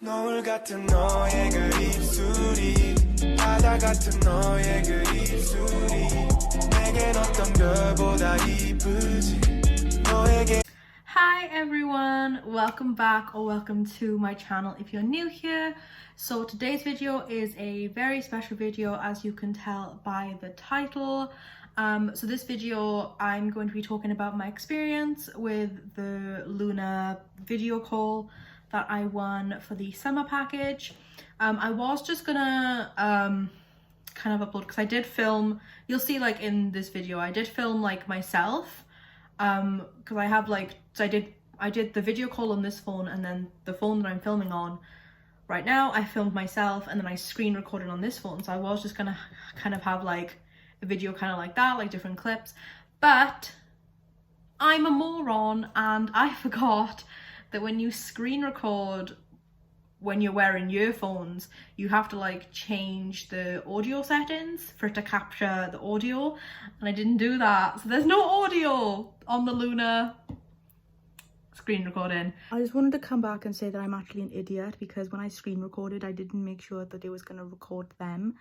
노을 같은 너의 그 입술이 바다 같은 너의 그 입술이 내겐 어떤 별보다 이쁘지 너에게. Hi everyone, welcome back or welcome to my channel if you're new here. So today's video is a very special video, as you can tell by the title. So this video I'm going to be talking about my experience with the Loona video call that I won for the summer package. I was just gonna kind of upload, because I did film, you'll see like in this video I did film like myself, because I have like, so I did the video call on this phone, and then the phone that I'm filming on right now I filmed myself, and then I screen recorded on this phone. So I was just gonna kind of have like a video kind of like that, like different clips, but I'm a moron and I forgot that when you screen record when you're wearing earphones, you have to like change the audio settings for it to capture the audio, and I didn't do that, so there's no audio on the Loona screen recording. I just wanted to come back and say that I'm actually an idiot, because when I screen recorded I didn't make sure that it was going to record them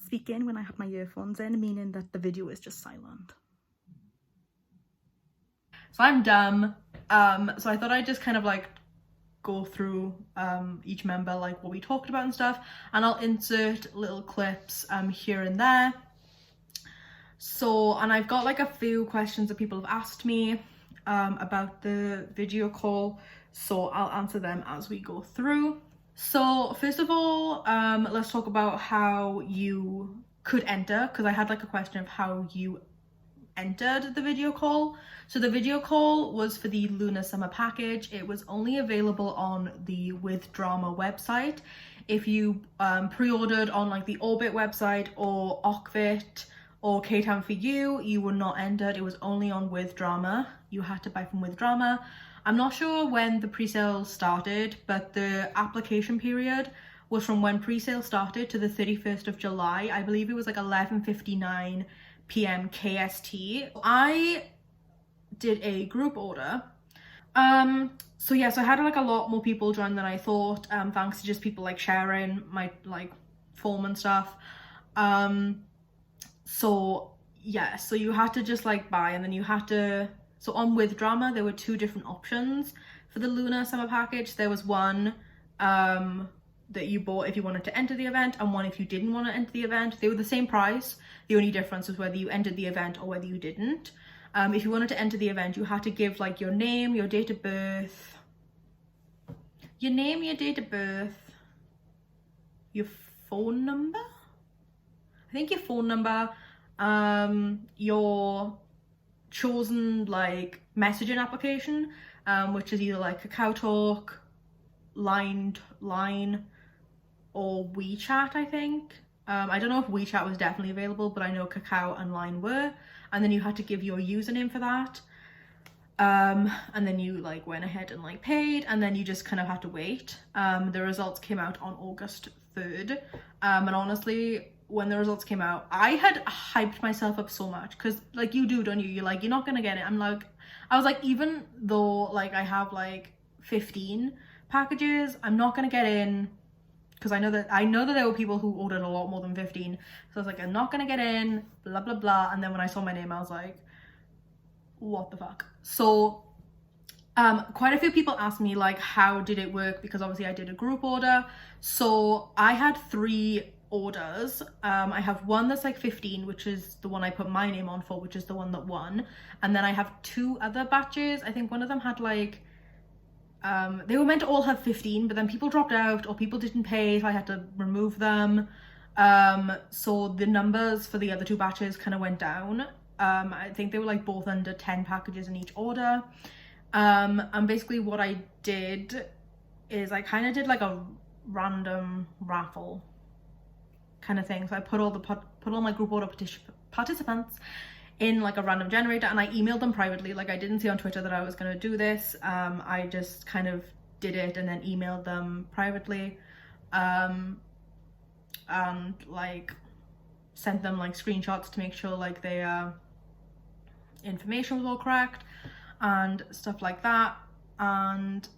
speaking when I had my earphones in, meaning that the video is just silent. So I'm dumb. So I thought I'd just kind of like go through each member, like what we talked about and stuff, and I'll insert little clips here and there. So, and I've got like a few questions that people have asked me about the video call, so I'll answer them as we go through. So first of all, let's talk about how you could enter, because I had like a question of how you entered the video call. So the video call was for the Loona summer package. It was only available on the withdrama website. If you pre-ordered on like the Orbit website or Okvit or K-Town for you were not entered. It was only on withdrama. You had to buy from withdrama. I'm not sure when the pre-sale started, but the application period was from when pre-sale started to the 31st of July. I believe it was like 11:59 p.m. KST. I did a group order. So yeah, so I had like a lot more people join than I thought, thanks to just people like sharing my like form and stuff. So yeah, so you had to just like buy, and then you had to, so on withdrama there were two different options for the Loona summer package. There was one that you bought if you wanted to enter the event, and one if you didn't want to enter the event. They were the same price. The only difference was whether you entered the event or whether you didn't. If you wanted to enter the event, you had to give like your name, your date of birth, your name, your date of birth, your phone number, I think your phone number, your chosen like messaging application, which is either like KakaoTalk, Line, or WeChat, I think. I don't know if WeChat was definitely available, but I know Kakao and Line were. And then you had to give your username for that. And then you like went ahead and like paid, and then you just kind of had to wait. The results came out on August 3rd. And honestly, when the results came out, I had hyped myself up so much, because like you do, don't you? You're like, you're not gonna get it. I was like, even though like I have like 15 packages, I'm not gonna get in, because I know that there were people who ordered a lot more than 15. So I was like, I'm not gonna get in, blah blah blah. And then when I saw my name, I was like, what the fuck? So quite a few people asked me like, how did it work, because obviously I did a group order. So I had 3 orders. I have one that's like 15, which is the one I put my name on for, which is the one that won. And then I have 2 other batches. I think one of them had like they were meant to all have 15, but then people dropped out or people didn't pay, so I had to remove them. So the numbers for the other 2 batches kind of went down. I think they were like both under 10 packages in each order. And basically what I did is I kind of did like a random raffle kind of thing. So I put all my group order participants in like a random generator, and I emailed them privately. Like I didn't see on Twitter that I was going to do this. I just kind of did it and then emailed them privately, and like sent them like screenshots to make sure like their information was all correct and stuff like that. And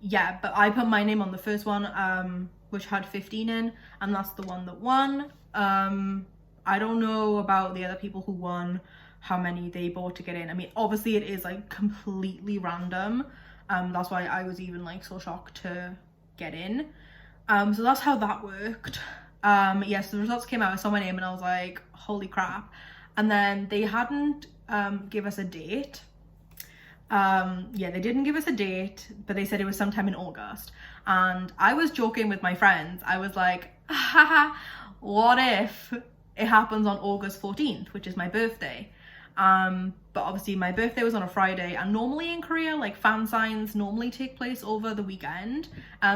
yeah, but I put my name on the first one, which had 15 in, and that's the one that won. I don't know about the other people who won, how many they bought to get in. I mean, obviously it is like completely random. That's why I was even like so shocked to get in. So that's how that worked. Yes, the results came out, I saw my name and I was like, holy crap. And then they hadn't give us a date. Yeah, they didn't give us a date, but they said it was sometime in August. And I was joking with my friends. I was like, haha, what if it happens on August 14th, which is my birthday? But obviously my birthday was on a Friday, and normally in Korea, like fan signs normally take place over the weekend.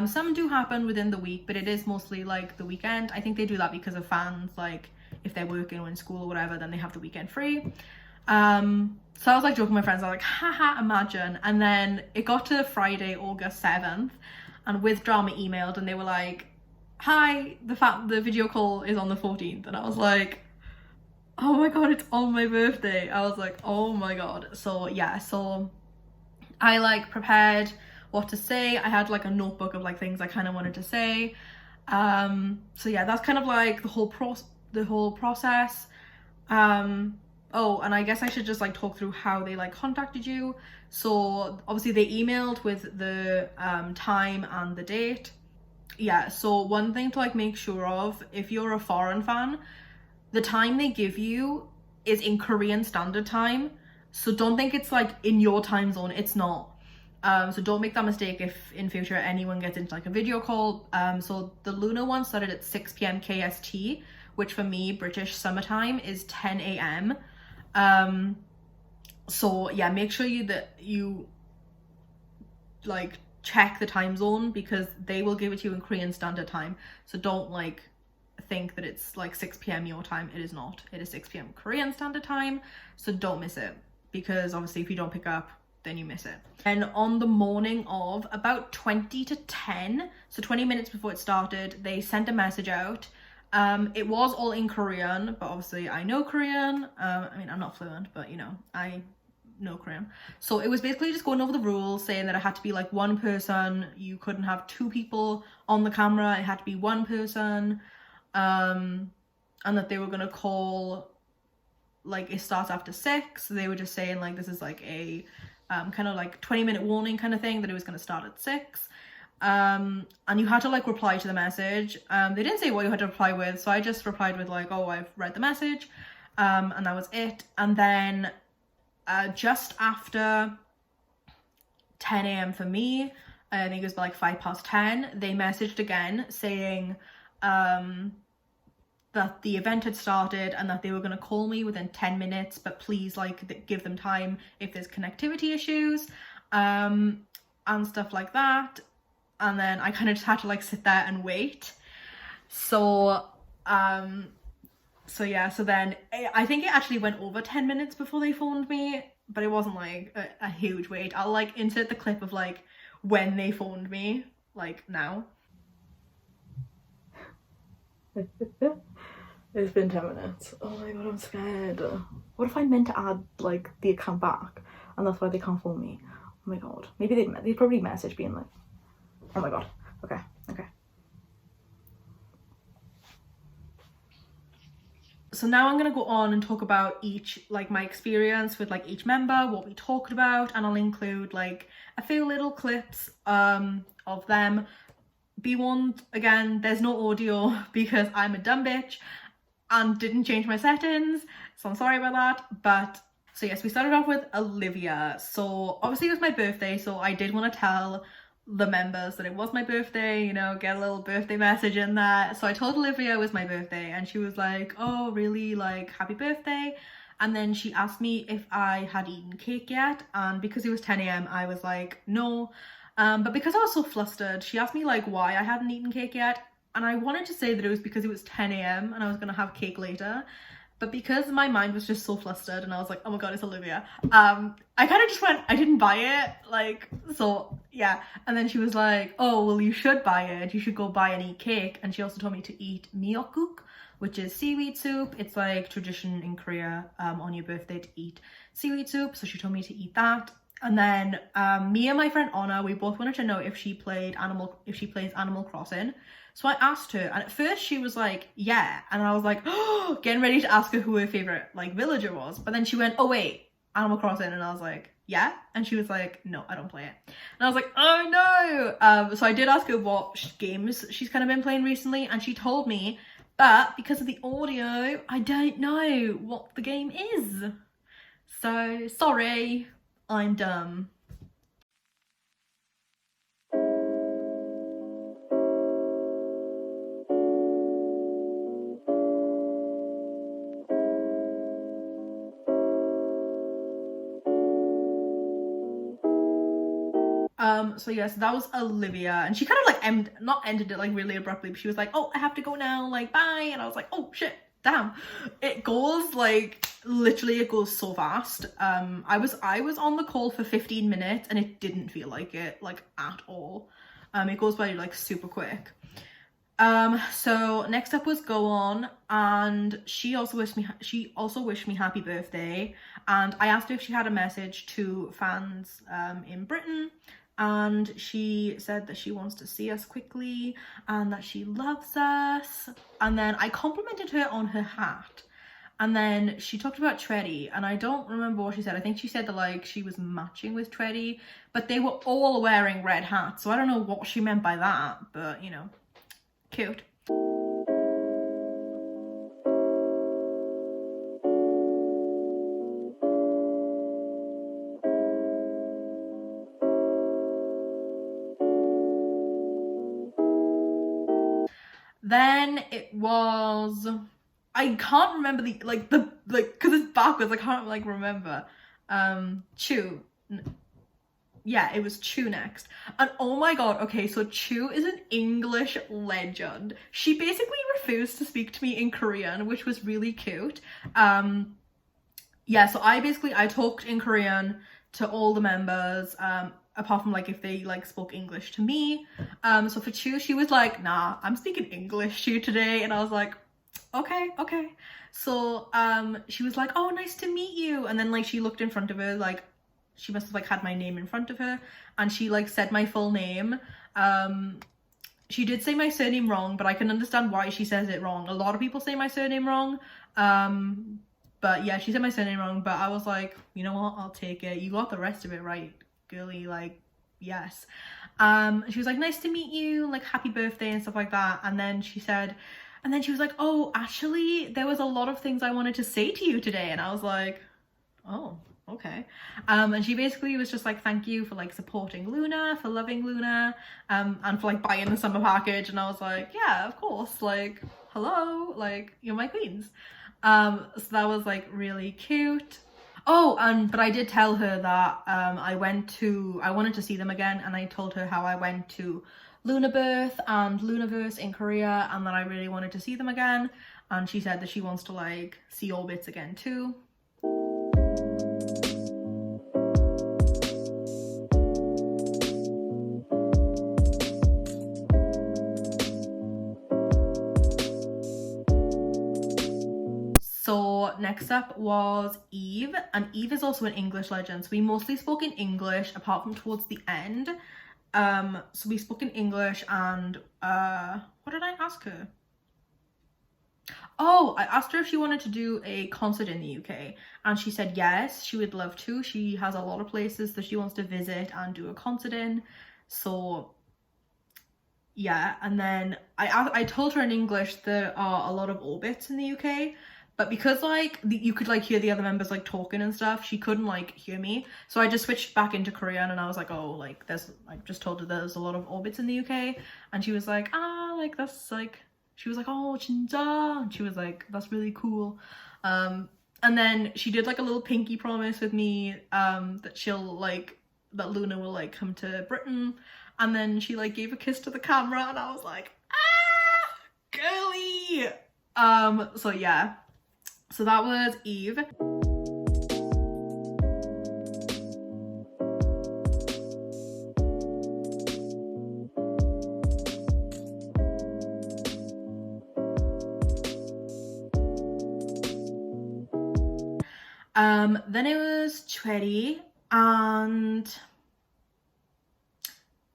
Some do happen within the week, but it is mostly like the weekend. I think they do that because of fans, like if they're working or in school or whatever, then they have the weekend free. So I was like joking with my friends, I was like, haha, imagine. And then it got to Friday, August 7th, and withdrama emailed and they were like, hi, the video call is on the 14th. And I was like, oh my god, it's on my birthday. I was like, oh my god. So yeah, so I like prepared what to say. I had like a notebook of like things I kind of wanted to say. So yeah, that's kind of like the whole process. Oh, and I guess I should just like talk through how they like contacted you. So obviously they emailed with the time and the date. Yeah, so one thing to like make sure of, if you're a foreign fan, the time they give you is in Korean Standard Time. So don't think it's like in your time zone, it's not. So don't make that mistake if in future anyone gets into like a video call. So the Loona one started at 6 p.m. KST, which for me, British summertime, is 10 a.m. So yeah, make sure that you like check the time zone, because they will give it to you in Korean Standard Time. So don't like think that it's like 6 p.m. your time. It is not. It is 6 p.m. Korean Standard Time. So don't miss it, because obviously if you don't pick up, then you miss it. And on the morning of about 20 to 10, so 20 minutes before it started, they sent a message out. It was all in Korean, but obviously I know Korean. I mean, I'm not fluent, but you know, I know Korean. So it was basically just going over the rules, saying that it had to be like one person. You couldn't have two people on the camera. It had to be one person. And that they were gonna call, like, it starts after 6. So they were just saying like, this is like a kind of like 20-minute warning kind of thing, that it was gonna start at 6. And you had to like reply to the message. They didn't say what you had to reply with, so I just replied with like, oh, I've read the message, and that was it. And then just after 10 a.m. for me, I think it was like 10:05, they messaged again saying that the event had started and that they were going to call me within 10 minutes, but please like give them time if there's connectivity issues, and stuff like that. And then I kind of just had to like sit there and wait. So yeah, so then I think it actually went over 10 minutes before they phoned me, but it wasn't like a huge wait. I'll like insert the clip of like when they phoned me, like now. It's been 10 minutes. Oh my god, I'm scared. What if I meant to add like the account back and that's why they can't phone me? Oh my god. Maybe they probably messaged being like, oh my god. Okay. So now I'm gonna go on and talk about each, like my experience with like each member, what we talked about, and I'll include like a few little clips of them. Be warned, again, there's no audio because I'm a dumb bitch and didn't change my settings, so I'm sorry about that. But so yes, we started off with Olivia. So obviously it was my birthday, so I did want to tell the members that it was my birthday, you know, get a little birthday message in there. So I told Olivia it was my birthday and she was like, oh really, like happy birthday. And then she asked me if I had eaten cake yet, and because it was 10 a.m. I was like no. But because I was so flustered, she asked me like why I hadn't eaten cake yet, and I wanted to say that it was because it was 10 a.m. and I was gonna have cake later. But because my mind was just so flustered and I was like, oh my god, it's Olivia, I kind of just went, I didn't buy it, like, so yeah. And then she was like, oh well, you should buy it, you should go buy and eat cake. And she also told me to eat miyeokguk, which is seaweed soup. It's like tradition in Korea on your birthday to eat seaweed soup, so she told me to eat that. And then me and my friend Anna, we both wanted to know if she plays Animal Crossing. So I asked her, and at first she was like, yeah. And I was like, oh, getting ready to ask her who her favorite like villager was. But then she went, oh wait, Animal Crossing. And I was like, yeah. And she was like, no, I don't play it. And I was like, oh no. So I did ask her what games she's kind of been playing recently, and she told me, but because of the audio, I don't know what the game is. So sorry, I'm dumb. So yes, that was Olivia, and she kind of like not ended it like really abruptly, but she was like, oh, I have to go now, like bye. And I was like, oh shit, damn. It goes like literally, it goes so fast. I was on the call for 15 minutes and it didn't feel like it like at all. It goes by like super quick. So next up was Go On, and she also wished me happy birthday, and I asked her if she had a message to fans in Britain, and she said that she wants to see us quickly and that she loves us. And then I complimented her on her hat, and then she talked about Trendy, and I don't remember what she said. I think she said that like she was matching with Trendy, but they were all wearing red hats, so I don't know what she meant by that, but you know, cute. Then it was, I can't remember because it's backwards, I can't like remember. Chu. Yeah, it was Chu next. And oh my god, okay, so Chu is an English legend. She basically refused to speak to me in Korean, which was really cute. Yeah, so I talked in Korean to all the members, apart from like if they like spoke English to me. So for Chu, she was like, nah, I'm speaking English to you today. And I was like, okay. So she was like, oh, nice to meet you. And then like she looked in front of her, like she must have like had my name in front of her, and she like said my full name. She did say my surname wrong, but I can understand why she says it wrong. A lot of people say my surname wrong. But yeah, she said my surname wrong, but I was like, you know what, I'll take it. You got the rest of it right, girly, like, yes. She was like, nice to meet you, like, happy birthday and stuff like that. And then she was like, oh, actually, there was a lot of things I wanted to say to you today. And I was like, oh, okay. And she basically was just like, thank you for like supporting Loona, for loving Loona, and for like buying the summer package. And I was like, yeah, of course, like, hello, like, you're my queens. So that was like really cute. Oh, but I did tell her that I wanted to see them again, and I told her how I went to Loona Birth and Loonaverse in Korea, and that I really wanted to see them again. And she said that she wants to like see Orbits again too. So next up was Eve, and Eve is also an English legend. So we mostly spoke in English apart from towards the end. So we spoke in English, and what did I ask her? Oh, I asked her if she wanted to do a concert in the UK, and she said yes, she would love to. She has a lot of places that she wants to visit and do a concert in. So yeah, and then I told her in English there are a lot of Orbits in the UK. But because like you could like hear the other members like talking and stuff, she couldn't like hear me. So I just switched back into Korean, and I was like, oh, like I just told her there's a lot of Orbits in the UK, and she was like, like that's like, she was like, oh, 진짜, and she was like, that's really cool. And then she did like a little pinky promise with me, that that Loona will like come to Britain, and then she like gave a kiss to the camera, and I was like, girly. So yeah. So that was Eve. Then it was Trendy, And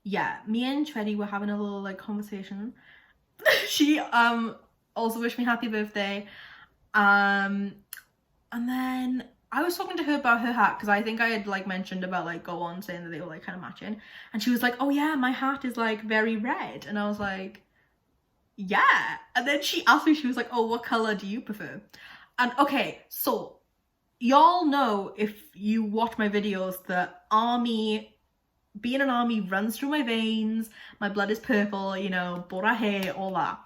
yeah, me and Trendy were having a little like conversation. She also wished me happy birthday. And then I was talking to her about her hat because I think I had like mentioned about like Go On, saying that they were like kind of matching, and she was like, oh yeah, my hat is like very red, and I was like, yeah. And then she asked me, she was like, oh, what color do you prefer? And okay, so y'all know, if you watch my videos, that being an army runs through my veins, my blood is purple, you know, bora hair, all that.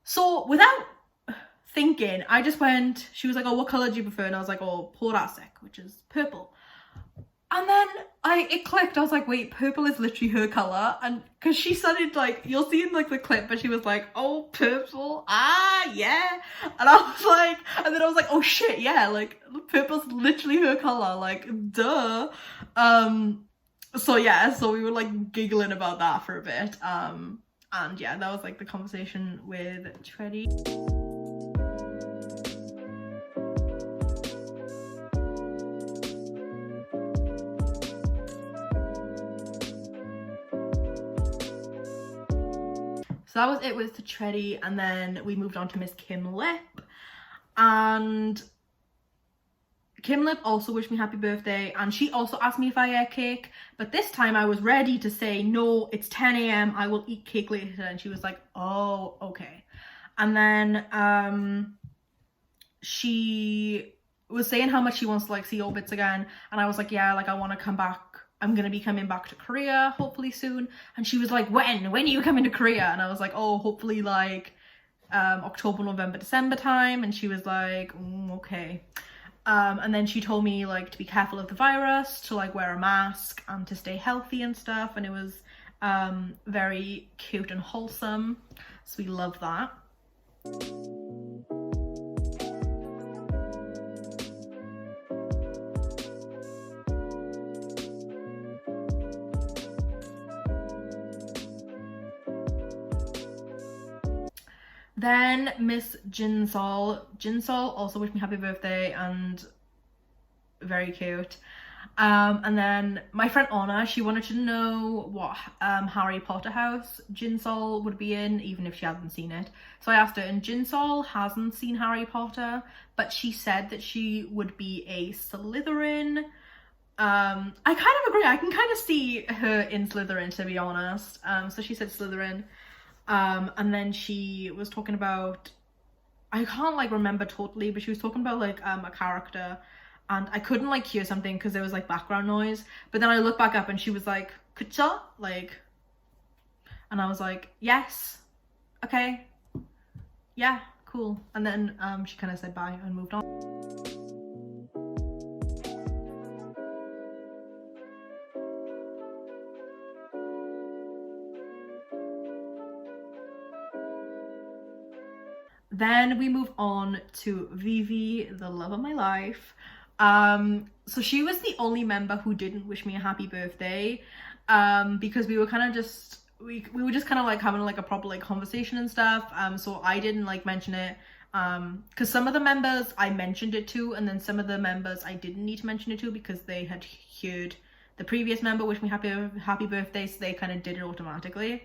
So without thinking, I just went, she was like, oh, what color do you prefer? And I was like, oh, porasek, which is purple. And then it clicked. I was like, wait, purple is literally her color. And because she started like, you'll see in like the clip, but she was like, oh, purple, ah, yeah. And I was like, and then I was like, oh shit, yeah, like purple's literally her color, like duh. So yeah, so we were like giggling about that for a bit. And yeah, that was like the conversation with Trendy. So that was it with Trendy, and then we moved on to Miss Kim Lip. And Kim Lip also wished me happy birthday, and she also asked me if I ate cake, but this time I was ready to say, no, it's 10 a.m, I will eat cake later. And she was like, oh, okay. And then she was saying how much she wants to like see Orbits again, and I was like, yeah, like I want to come back. I'm gonna be coming back to Korea hopefully soon. And she was like, when are you coming to Korea? And I was like, oh, hopefully like October, November, December time. And she was like, okay. And then she told me like to be careful of the virus, to like wear a mask and to stay healthy and stuff. And it was very cute and wholesome, so we love that. Then Miss Jinsol also wished me happy birthday, and very cute. And then my friend Anna, she wanted to know what Harry Potter house Jinsol would be in, even if she hadn't seen it. So I asked her, and Jinsol hasn't seen Harry Potter, but she said that she would be a Slytherin. I kind of agree. I can kind of see her in Slytherin, to be honest. So she said Slytherin. And then she was talking about, I can't like remember totally, but she was talking about like a character, and I couldn't like hear something because there was like background noise, but then I looked back up and she was like, "Kucha?" like, and I was like, yes, okay, yeah, cool. And then she kind of said bye and moved on. Then we move on to Vivi, the love of my life. So she was the only member who didn't wish me a happy birthday, because we were kind of just, we were just kind of like having like a proper like conversation and stuff. So I didn't like mention it, because some of the members I mentioned it to, and then some of the members I didn't need to mention it to because they had heard the previous member wish me happy birthday, so they kind of did it automatically.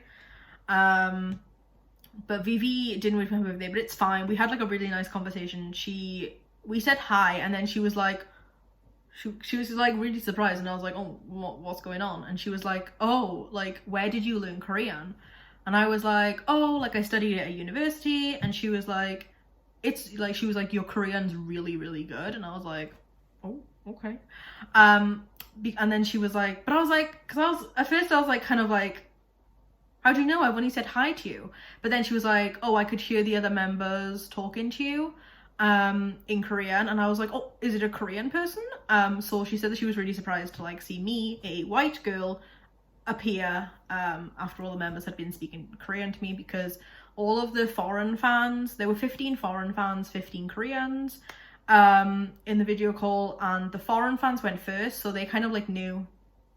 But Vivi didn't wish me happy birthday, but it's fine. We had like a really nice conversation. We said hi, and then she was like, she was like really surprised, and I was like, oh, what's going on? And she was like, oh, like, where did you learn Korean? And I was like, oh, like I studied at a university. And she was like, it's like, she was like, your Korean's really, really good. And I was like, oh, okay. And then she was like, but I was like, because at first I was like kind of like, how do you know? I've only said hi to you. But then she was like, oh, I could hear the other members talking to you in Korean. And I was like, oh, is it a Korean person? So she said that she was really surprised to like see me, a white girl, appear after all the members had been speaking Korean to me, because all of the foreign fans, there were 15 foreign fans, 15 Koreans in the video call, and the foreign fans went first, so they kind of like knew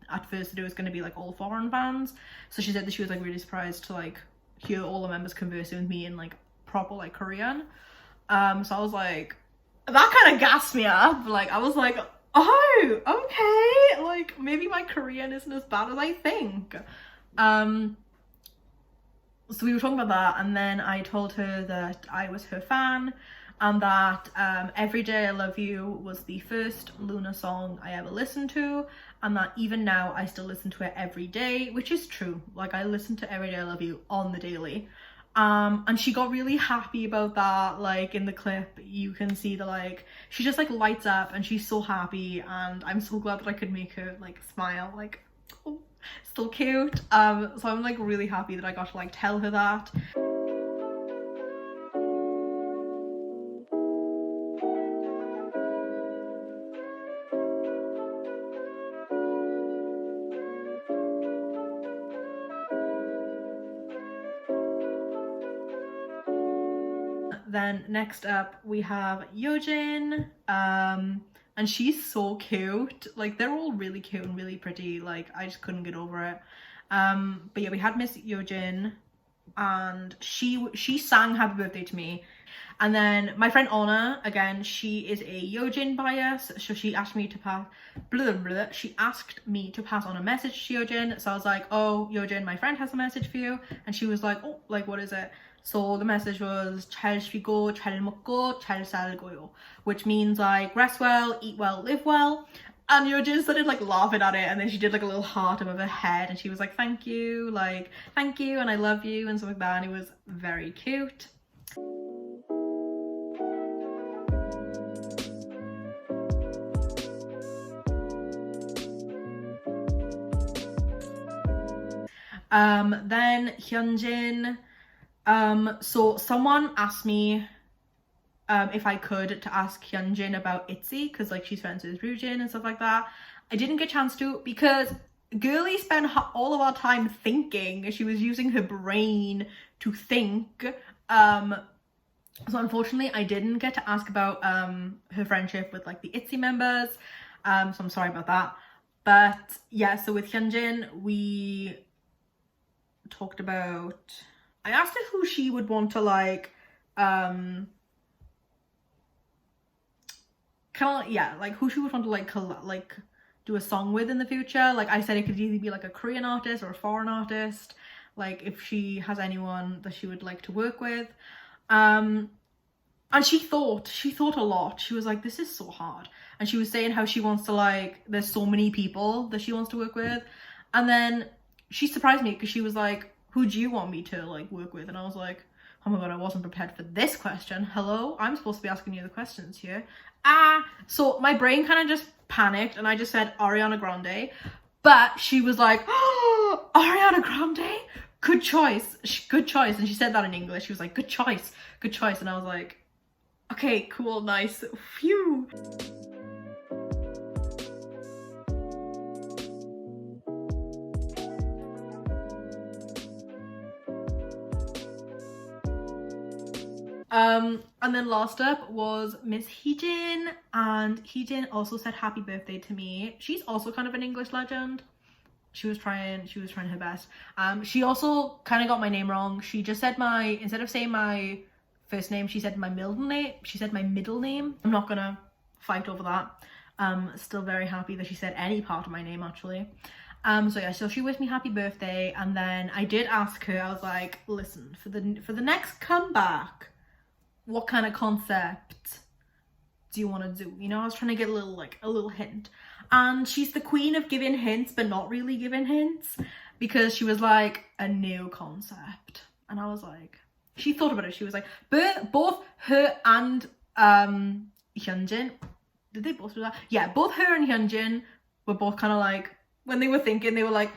at first that it was going to be like all foreign fans. So she said that she was like really surprised to like hear all the members conversing with me in like proper like Korean. So I was like, that kind of gassed me up. Like I was like, Oh, okay. Like, maybe my Korean isn't as bad as I think. So we were talking about that, and then I told her that I was her fan, and that Every Day I Love You was the first Loona song I ever listened to, and that even now I still listen to it every day, which is true. Like, I listen to Every Day I Love You on the daily. And she got really happy about that. Like, in the clip you can see the, like, she just like lights up and she's so happy, and I'm so glad that I could make her like smile. Like, oh, still cute. So I'm like really happy that I got to like tell her that. Then next up we have Yoojin, and she's so cute. Like, they're all really cute and really pretty. Like, I just couldn't get over it. But yeah, we had Miss Yoojin, and she sang Happy Birthday to me. And then my friend Anna, again, she is a Yoojin bias, so she asked me to pass she asked me to pass on a message to Yoojin. So I was like, oh, Yoojin, my friend has a message for you. And she was like, oh, like, what is it? So the message was 잘 쉬고 잘 먹고 잘 살고요, which means like rest well, eat well, live well. And Yoojin started like laughing at it, and then she did like a little heart above her head, and she was like, thank you, like, thank you, and I love you, and stuff like that. And it was very cute. Then Hyunjin. So someone asked me if I could to ask Hyunjin about ITZY, because like she's friends with Yoojin and stuff like that. I didn't get a chance to, because girlie spent all of our time thinking. She was using her brain to think. So unfortunately I didn't get to ask about her friendship with like the ITZY members. So I'm sorry about that. But yeah, so with Hyunjin we talked about, I asked her who she would want to like kind of, yeah, like who she would want to like do a song with in the future. Like, I said it could either be like a Korean artist or a foreign artist, like if she has anyone that she would like to work with. And she thought a lot. She was like, this is so hard. And she was saying how she wants to, like, there's so many people that she wants to work with. And then she surprised me because she was like, who do you want me to like work with? And I was like, oh my god, I wasn't prepared for this question. Hello, I'm supposed to be asking you the questions here. So my brain kind of just panicked and I just said Ariana Grande. But she was like, oh, Ariana Grande? Good choice. Good choice. And she said that in English. She was like, good choice. Good choice. And I was like, okay, cool, nice. Phew. And then last up was Miss Hyunjin, and Hyunjin also said happy birthday to me. She's also kind of an English legend. She was trying her best. She also kind of got my name wrong. She just said instead of saying my first name, she said my middle name. She said my middle name. I'm not gonna fight over that. Still very happy that she said any part of my name actually. So yeah, so she wished me happy birthday, and then I did ask her, I was like, listen, for the next comeback, what kind of concept do you want to do? You know, I was trying to get a little hint. And she's the queen of giving hints, but not really giving hints, because she was like, a new concept. And I was like, she thought about it. She was like, both her and Hyunjin, did they both do that? Yeah, both her and Hyunjin were both kind of like, when they were thinking, they were like,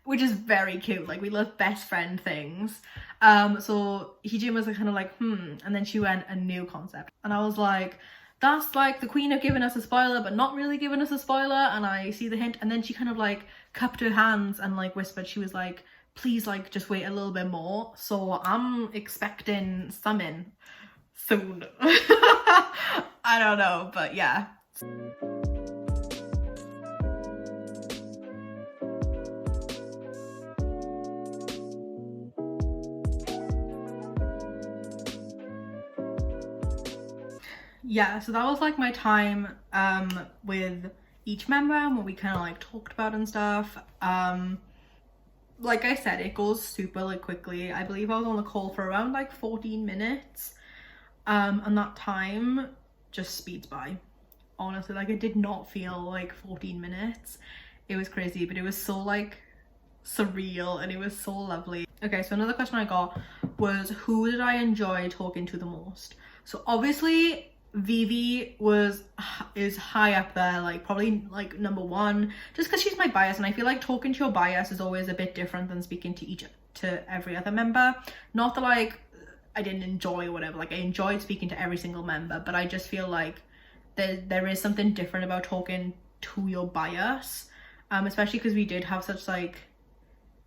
which is very cute. Like, we love best friend things. So Hyunjin was kind of like, and then she went, a new concept. And I was like, that's like the queen of giving us a spoiler, but not really giving us a spoiler. And I see the hint. And then she kind of like cupped her hands and like whispered, she was like, please, like, just wait a little bit more. So I'm expecting something soon. I don't know, but yeah. yeah, so that was like my time with each member and what we kind of like talked about and stuff. Like I said, it goes super like quickly. I believe I was on the call for around like 14 minutes, and that time just speeds by, honestly. Like, it did not feel like 14 minutes. It was crazy, but it was so like surreal and it was so lovely. Okay, so another question I got was, who did I enjoy talking to the most? So obviously Vivi is high up there, like probably like number one, just because she's my bias, and I feel like talking to your bias is always a bit different than speaking to every other member. Not that like I didn't enjoy or whatever, like I enjoyed speaking to every single member, but I just feel like there is something different about talking to your bias, especially because we did have such like,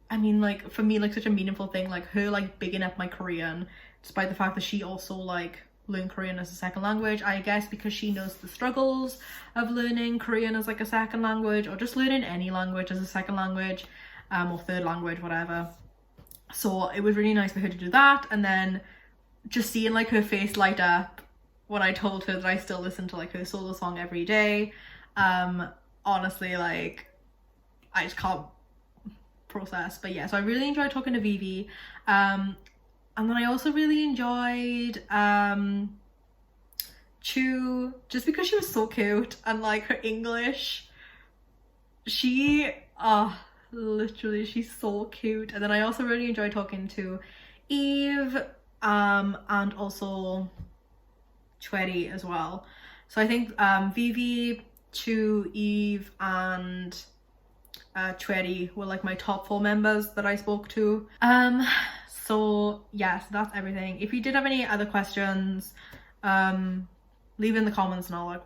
I mean, like for me, like such a meaningful thing, like her like bigging up my Korean, despite the fact that she also like learn Korean as a second language, I guess because she knows the struggles of learning Korean as like a second language, or just learning any language as a second language, or third language, whatever. So it was really nice for her to do that, and then just seeing like her face light up when I told her that I still listen to like her solo song every day. Honestly, like I just can't process. But yeah, so I really enjoyed talking to Vivi. And then I also really enjoyed Chu, just because she was so cute, and like her English, literally she's so cute. And then I also really enjoyed talking to Eve, and also Trendy as well. So I think Vivi, Chu, Eve and Trendy were like my top 4 members that I spoke to. So yes, that's everything. If you did have any other questions, leave in the comments and I'll like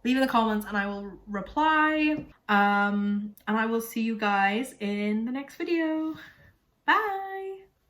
leave in the comments and I will reply. And I will see you guys in the next video.